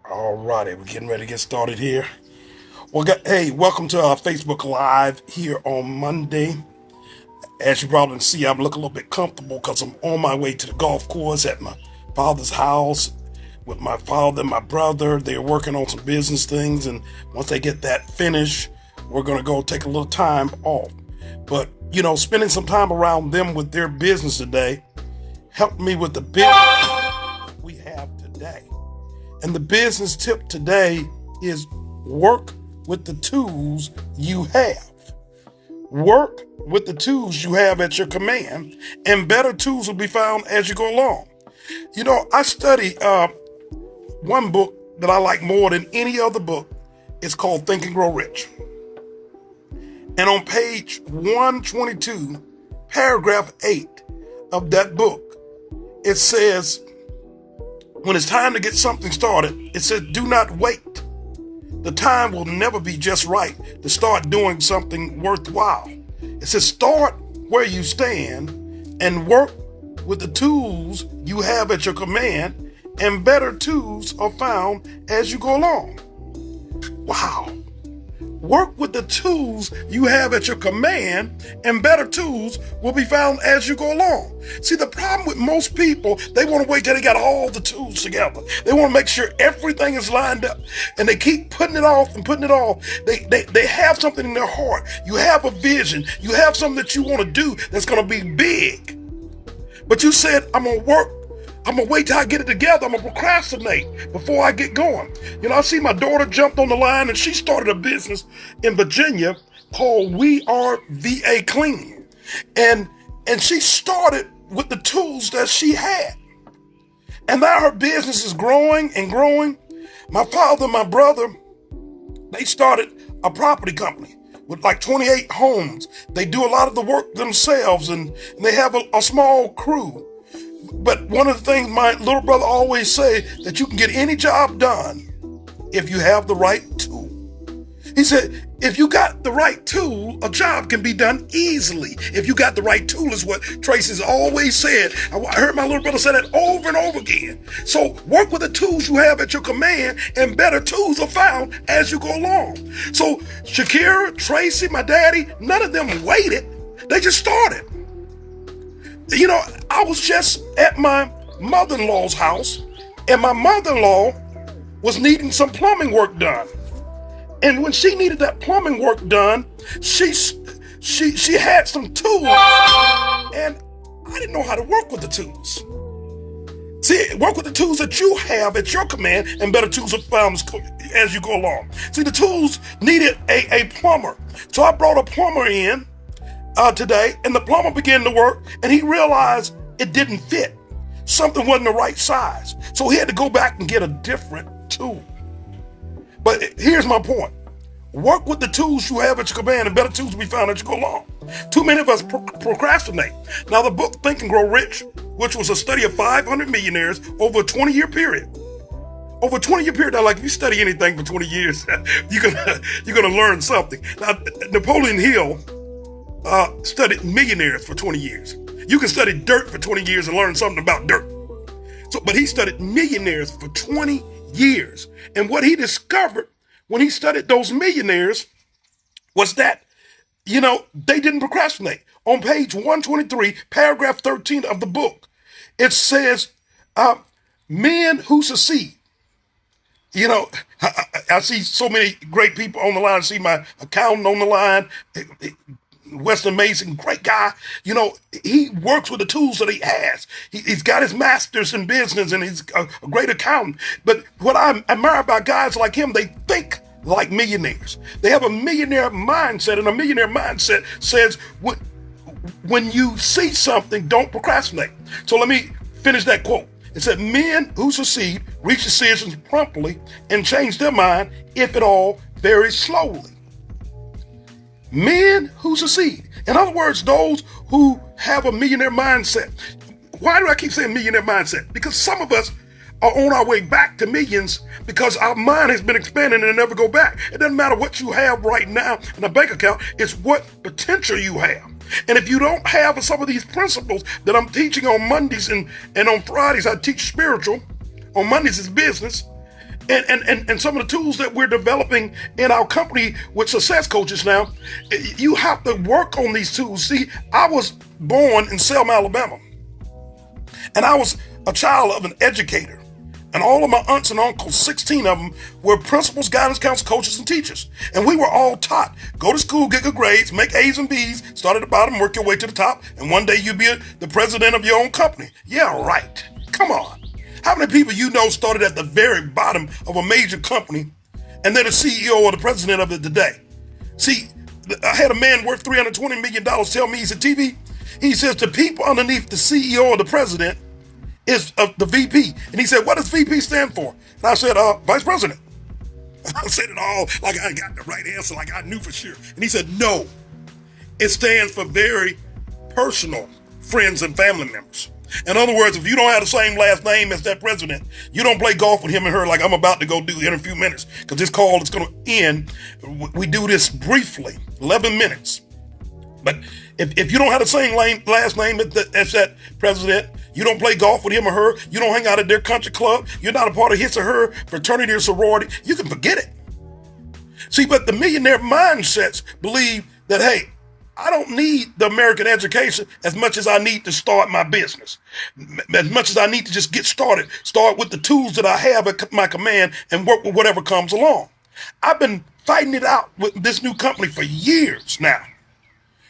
All righty, we're getting ready to get started here. Well, hey, welcome to our Facebook Live here on Monday. As you probably see, I'm looking a little bit comfortable because I'm on my way to the golf course at my father's house with my father and my brother. They're working on some business things, and once they get that finished, we're going to go take a little time off. But, spending some time around them with their business today helped me with the business we have today. And the business tip today is work with the tools you have. Work with the tools you have at your command, and better tools will be found as you go along. I study one book that I like more than any other book. It's called Think and Grow Rich. And on page 122, paragraph 8 of that book, it says, when it's time to get something started, it says, do not wait. The time will never be just right to start doing something worthwhile. It says, start where you stand and work with the tools you have at your command, and better tools are found as you go along. Wow. Work with the tools you have at your command, and better tools will be found as you go along. See, the problem with most people, they want to wait till they got all the tools together. They want to make sure everything is lined up, and they keep putting it off and putting it off. They have something in their heart. You have a vision. You have something that you want to do that's going to be big. But you said, I'm going to wait till I get it together. I'm going to procrastinate before I get going. I see my daughter jumped on the line and she started a business in Virginia called We Are VA Cleaning. And she started with the tools that she had. And now her business is growing and growing. My father and my brother, they started a property company with like 28 homes. They do a lot of the work themselves, and they have a small crew. But one of the things my little brother always say, that you can get any job done if you have the right tool. He said, if you got the right tool, a job can be done easily. If you got the right tool is what Tracy's always said. I heard my little brother say that over and over again. So work with the tools you have at your command, and better tools are found as you go along. So Shakira, Tracy, my daddy, none of them waited. They just started. I was just at my mother-in-law's house, and my mother-in-law was needing some plumbing work done. And when she needed that plumbing work done, she had some tools, and I didn't know how to work with the tools. See, work with the tools that you have at your command, and better tools are found as you go along. See, the tools needed a plumber. So I brought a plumber in today, and the plumber began to work, and he realized it didn't fit. Something wasn't the right size. So he had to go back and get a different tool. But here's my point. Work with the tools you have at your command, and better tools will be found as you go along. Too many of us procrastinate. Now, the book Think and Grow Rich, which was a study of 500 millionaires over a 20-year period. Over a 20-year period, now, like if you study anything for 20 years, you're gonna learn something. Now, Napoleon Hill studied millionaires for 20 years. You can study dirt for 20 years and learn something about dirt. But he studied millionaires for 20 years. And what he discovered when he studied those millionaires was that, they didn't procrastinate. On page 123, paragraph 13 of the book, it says, men who succeed. I see so many great people on the line. I see my accountant on the line, Weston Mason, great guy. He works with the tools that he has. He's got his master's in business, and he's a great accountant. But what I admire about guys like him, they think like millionaires. They have a millionaire mindset, and a millionaire mindset says, when you see something, don't procrastinate. So let me finish that quote. It said, men who succeed reach decisions promptly and change their mind, if at all, very slowly. Men who succeed. In other words, those who have a millionaire mindset. Why do I keep saying millionaire mindset? Because some of us are on our way back to millions because our mind has been expanding and never go back. It doesn't matter what you have right now in a bank account. It's what potential you have. And if you don't have some of these principles that I'm teaching on Mondays and on Fridays, I teach spiritual. On Mondays is business. And some of the tools that we're developing in our company with success coaches now, you have to work on these tools. See, I was born in Selma, Alabama, and I was a child of an educator. And all of my aunts and uncles, 16 of them, were principals, guidance counselors, coaches, and teachers. And we were all taught, go to school, get good grades, make A's and B's, start at the bottom, work your way to the top, and one day you'll be the president of your own company. Yeah, right. Come on. How many people you know started at the very bottom of a major company and they're the CEO or the president of it today? See, I had a man worth $320 million tell me, he's at TV, he says the people underneath the CEO or the president is the VP. And he said, what does VP stand for? And I said, Vice President. I said it all like I got the right answer, like I knew for sure. And he said, no, it stands for very personal friends and family members. In other words, if you don't have the same last name as that president, you don't play golf with him and her like I'm about to go do in a few minutes, because this call is going to end. We do this briefly, 11 minutes. But if you don't have the same last name as that president, you don't play golf with him or her, you don't hang out at their country club, you're not a part of his or her fraternity or sorority, you can forget it. See, but the millionaire mindsets believe that, hey, I don't need the American education as much as I need to start my business, as much as I need to just get started, start with the tools that I have at my command and work with whatever comes along. I've been fighting it out with this new company for years now,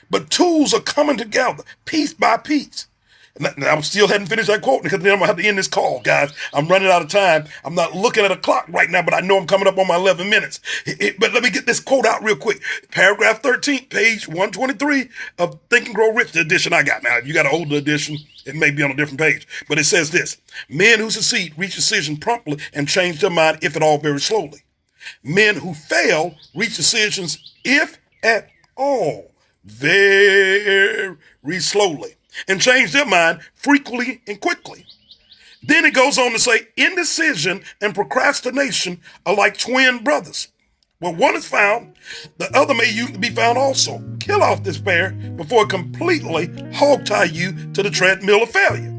but tools are coming together piece by piece. And I still hadn't finished that quote because then I'm going to have to end this call, guys. I'm running out of time. I'm not looking at a clock right now, but I know I'm coming up on my 11 minutes. But let me get this quote out real quick. Paragraph 13, page 123 of Think and Grow Rich, the edition I got. Now, if you got an older edition, it may be on a different page. But it says this: men who succeed reach decision promptly and change their mind, if at all, very slowly. Men who fail reach decisions, if at all, very slowly, and change their mind frequently and quickly. Then it goes on to say, indecision and procrastination are like twin brothers. Where one is found, the other may be found also. Kill off this pair before it completely hogtie you to the treadmill of failure.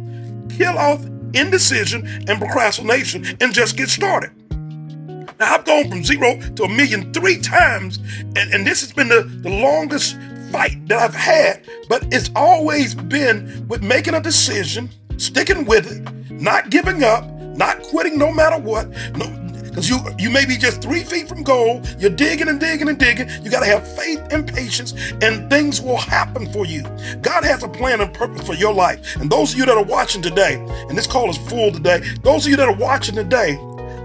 Kill off indecision and procrastination and just get started. Now, I've gone from 0 to 1,000,000 3 times, and this has been the longest fight that I've had, but it's always been with making a decision, sticking with it, not giving up, not quitting no matter what. No, because you may be just 3 feet from goal. You're digging and digging and digging. You got to have faith and patience, and things will happen for you. God has a plan and purpose for your life. And those of you that are watching today, and this call is full today, those of you that are watching today,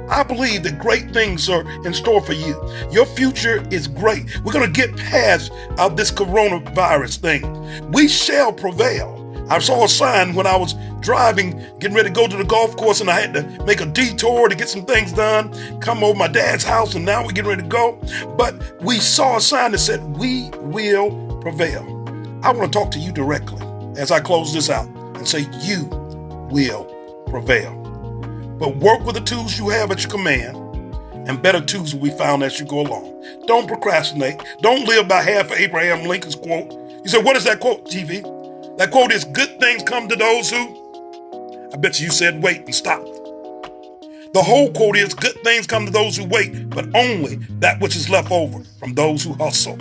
I believe that great things are in store for you. Your future is great. We're going to get past this coronavirus thing. We shall prevail. I saw a sign when I was driving, getting ready to go to the golf course, and I had to make a detour to get some things done, come over my dad's house, and now we're getting ready to go. But we saw a sign that said, we will prevail. I want to talk to you directly as I close this out and say, you will prevail. But work with the tools you have at your command, and better tools will be found as you go along. Don't procrastinate. Don't live by half of Abraham Lincoln's quote. You say, what is that quote, TV? That quote is, good things come to those who... I bet you said wait and stopped. The whole quote is, good things come to those who wait, but only that which is left over from those who hustle.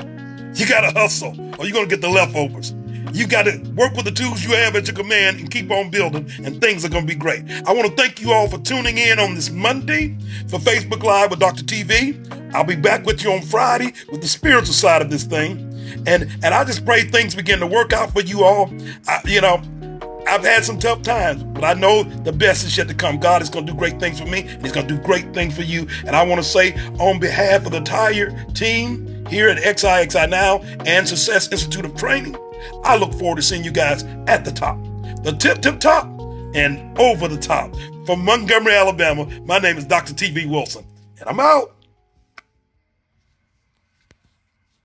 You got to hustle, or you're going to get the leftovers. You got to work with the tools you have at your command and keep on building, and things are going to be great. I want to thank you all for tuning in on this Monday for Facebook Live with Dr. TV. I'll be back with you on Friday with the spiritual side of this thing. And I just pray things begin to work out for you all. I've had some tough times, but I know the best is yet to come. God is going to do great things for me, and he's going to do great things for you. And I want to say on behalf of the entire team here at XIXI Now and Success Institute of Training, I look forward to seeing you guys at the top, the tip top, and over the top. From Montgomery, Alabama, my name is Dr. TV Wilson, and I'm out.